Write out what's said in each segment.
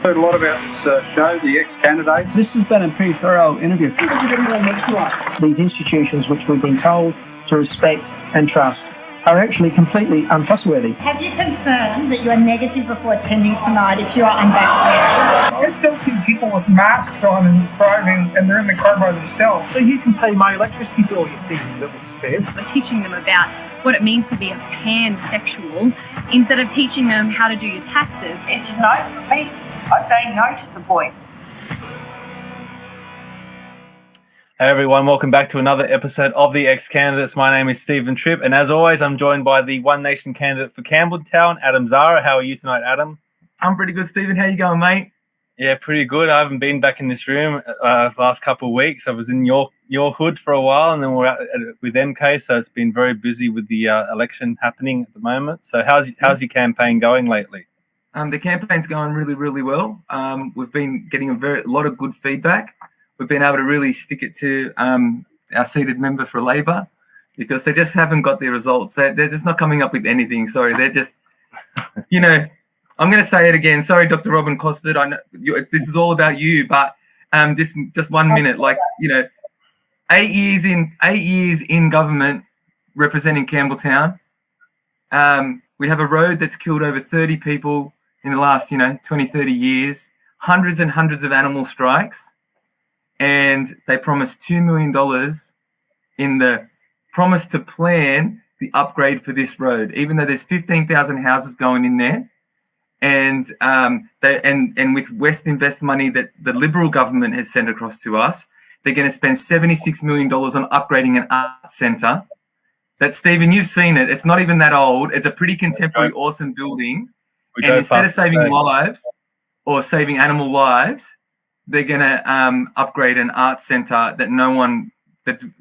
Heard a lot about this show, the ExCandidates. This has been a pretty thorough interview. These institutions which we've been told to respect and trust are actually completely untrustworthy. Have you confirmed that you are negative before attending tonight if you are unvaccinated? I still see people with masks on and driving, and they're in the car by themselves. So you can pay my electricity bill, you think that was fair. We're teaching them about what it means to be a pansexual instead of teaching them how to do your taxes. It's no for me. I say no to the boys. Hey everyone, welcome back to another episode of the ExCandidates. My name is Stephen Tripp, and as always, I'm joined by the One Nation candidate for Campbelltown, Adam Zara. How are you tonight, Adam? I'm pretty good, Stephen. How you going, mate? Yeah, pretty good. I haven't been back in this room the last couple of weeks. I was in your hood for a while, and then we're out with MK, so it's been very busy with the election happening at the moment. So how's your campaign going lately? The campaign's going really, really well. We've been getting a lot of good feedback. We've been able to really stick it to our seated member for Labor because they just haven't got their results. They're just not coming up with anything. Sorry, they're just, I'm going to say it again. Sorry, Dr. Robyn Cosford. I know this is all about you, but this just 1 minute. 8 years in government representing Campbelltown. We have a road that's killed over 30 people in the last, 20, 30 years, hundreds and hundreds of animal strikes. And they promised $2 million in the promise to plan the upgrade for this road, even though there's 15,000 houses going in there. And and with West Invest money that the Liberal government has sent across to us, they're going to spend $76 million on upgrading an art centre. That, Stephen, you've seen it. It's not even that old. It's a pretty contemporary, awesome building. And instead of saving lives or saving animal lives, they're going to upgrade an art centre that no one,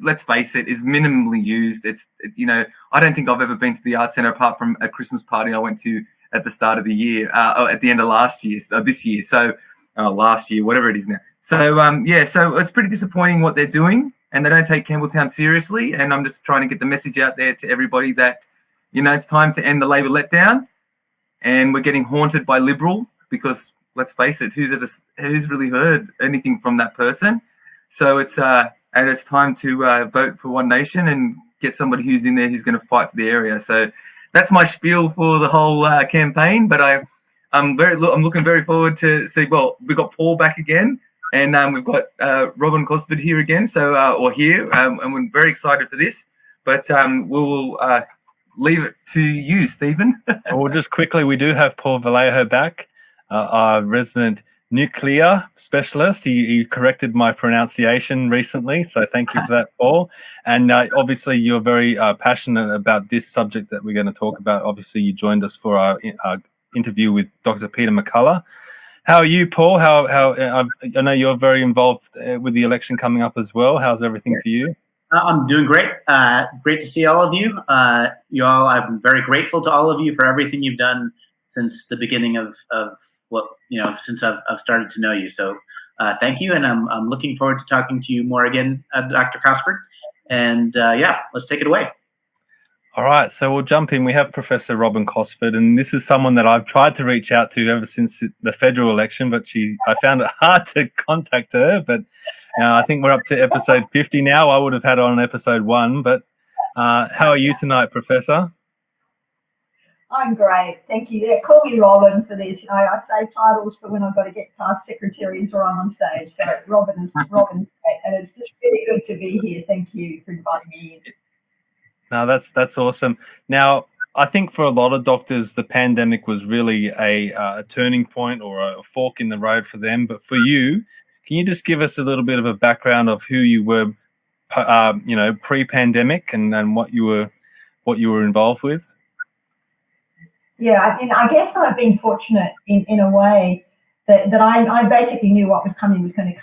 let's face it, is minimally used. It's I don't think I've ever been to the art centre apart from a Christmas party I went to at the start of the year, or at the end of last year, this year. So last year, whatever it is now. So, so it's pretty disappointing what they're doing, and they don't take Campbelltown seriously. And I'm just trying to get the message out there to everybody that, it's time to end the Labor letdown. And we're getting haunted by Liberal because, let's face it, who's really heard anything from that person? So it's time to vote for One Nation and get somebody who's in there who's going to fight for the area. So that's my spiel for the whole campaign. But I'm looking very forward to see. Well, we've got Paul back again, and we've got Robyn Cosford here again. So and we're very excited for this. But we'll leave it to you, Stephen. Well, just quickly, we do have Paul Vallejo back, our resident nuclear specialist. He corrected my pronunciation recently, so thank you for that, Paul. And obviously, you're very passionate about this subject that we're going to talk about. Obviously, you joined us for our interview with Dr. Peter McCullough. How are you, Paul? I know you're very involved with the election coming up as well. How's everything for you? I'm doing great. Great to see all of you. I'm very grateful to all of you for everything you've done since the beginning of what, since I've started to know you. So thank you. And I'm looking forward to talking to you more again, Dr. Cosford. And let's take it away. All right. So we'll jump in. We have Professor Robyn Cosford, and this is someone that I've tried to reach out to ever since the federal election, but I found it hard to contact her. But I think we're up to episode 50 now. I would have had her on episode 1, but how are you tonight, Professor? I'm great, thank you. Yeah, call me Robyn for this. I save titles for when I've got to get past secretaries or I'm on stage. So Robyn is great, and it's just really good to be here. Thank you for inviting me in. No, that's awesome. Now, I think for a lot of doctors, the pandemic was really a turning point or a fork in the road for them. But for you, can you just give us a little bit of a background of who you were, pre-pandemic and what you were involved with? Yeah, I guess I've been fortunate in a way that I basically knew what was going to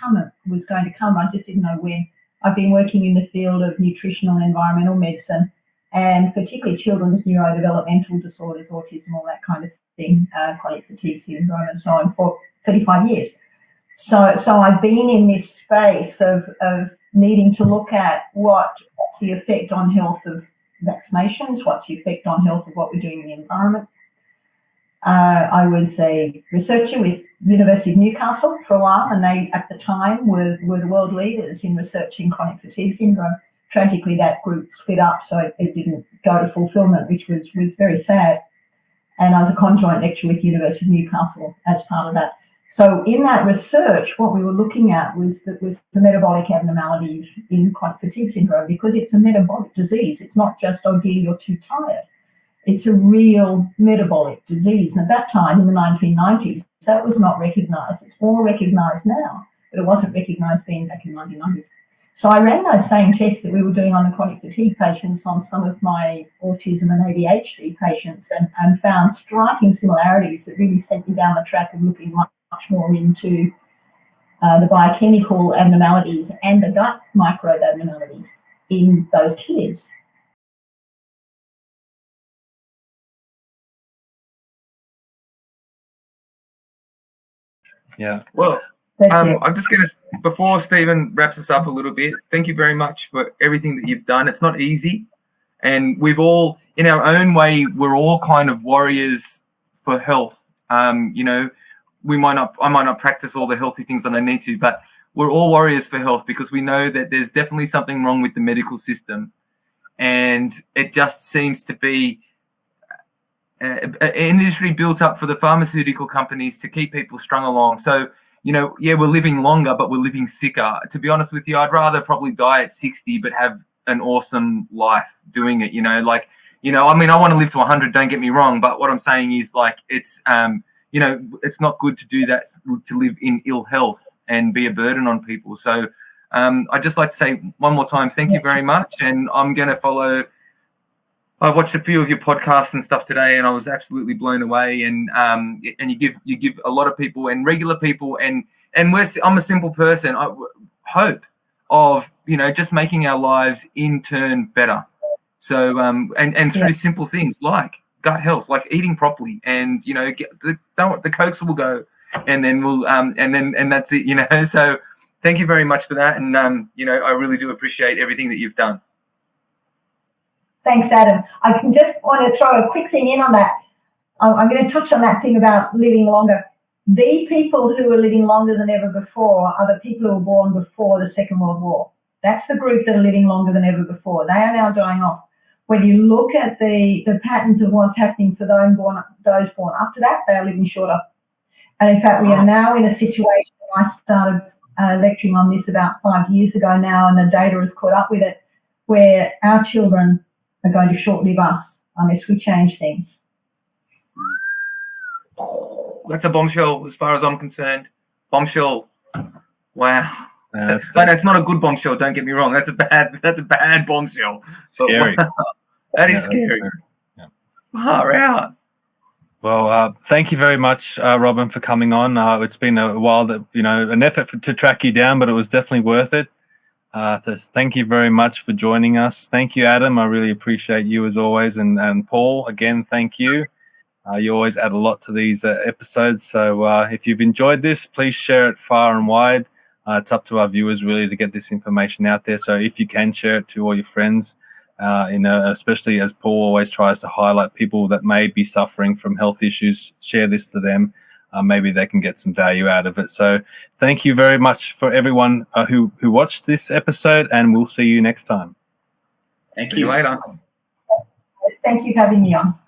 come. I just didn't know when. I've been working in the field of nutritional and environmental medicine, and particularly children's neurodevelopmental disorders, autism, all that kind of thing, chronic fatigue syndrome and so on for 35 years. So I've been in this space of needing to look at what's the effect on health of vaccinations, what's the effect on health of what we're doing in the environment. I was a researcher with University of Newcastle for a while, and they, at the time, were the world leaders in researching chronic fatigue syndrome. Tragically, that group split up, so it didn't go to fulfilment, which was very sad. And I was a conjoint lecturer with University of Newcastle as part of that. So in that research, what we were looking at was the metabolic abnormalities in chronic fatigue syndrome, because it's a metabolic disease. It's not just, oh dear, you're too tired. It's a real metabolic disease. And at that time, in the 1990s, that was not recognised. It's more recognised now, but it wasn't recognised then back in the 1990s. So I ran those same tests that we were doing on the chronic fatigue patients on some of my autism and ADHD patients, and found striking similarities that really sent me down the track of looking much more into the biochemical abnormalities and the gut microbe abnormalities in those kids. Yeah. Well, I'm just going to, before Stephen wraps us up a little bit, thank you very much for everything that you've done. It's not easy. And we've all, in our own way, we're all kind of warriors for health. You know, I might not practice all the healthy things that I need to, but we're all warriors for health, because we know that there's definitely something wrong with the medical system. And it just seems to be an industry built up for the pharmaceutical companies to keep people strung along. So, you know, yeah, we're living longer, but we're living sicker. To be honest with you, I'd rather probably die at 60, but have an awesome life doing it, you know, like, you know, I mean, I want to live to 100, don't get me wrong. But what I'm saying is, like, it's, you know, it's not good to do that, to live in ill health and be a burden on people. So I'd just like to say one more time, thank you very much. And I'm going to follow. I watched a few of your podcasts and stuff today, and I was absolutely blown away. And you give a lot of people and regular people, and I'm a simple person. I hope of, you know, just making our lives in turn better. So and through simple things like gut health, like eating properly, and, you know, get the cokes will go, and then we'll and that's it, you know. So thank you very much for that, and you know, I really do appreciate everything that you've done. Thanks, Adam. I can just want to throw a quick thing in on that. I'm going to touch on that thing about living longer. The people who are living longer than ever before are the people who were born before the Second World War. That's the group that are living longer than ever before. They are now dying off. When you look at the patterns of what's happening for those born after that, they are living shorter. And in fact, we are now in a situation, I started lecturing on this about 5 years ago now, and the data has caught up with it, where our children are going to short-live us unless we change things. That's a bombshell as far as I'm concerned. Bombshell. Wow. It's not a good bombshell, don't get me wrong. That's a bad bombshell. Scary. Wow, that is scary. Yeah. Far out. Well, thank you very much, Robyn, for coming on. It's been a while, that, you know, an effort to track you down, but it was definitely worth it. Thank you very much for joining us. Thank you, Adam. I really appreciate you as always. And Paul, again, thank you. You always add a lot to these episodes. So if you've enjoyed this, please share it far and wide. It's up to our viewers really to get this information out there. So if you can share it to all your friends, you know, especially as Paul always tries to highlight people that may be suffering from health issues, share this to them. Maybe they can get some value out of it. So thank you very much for everyone who watched this episode, and we'll see you next time. Thank See you later. Thank you for having me on.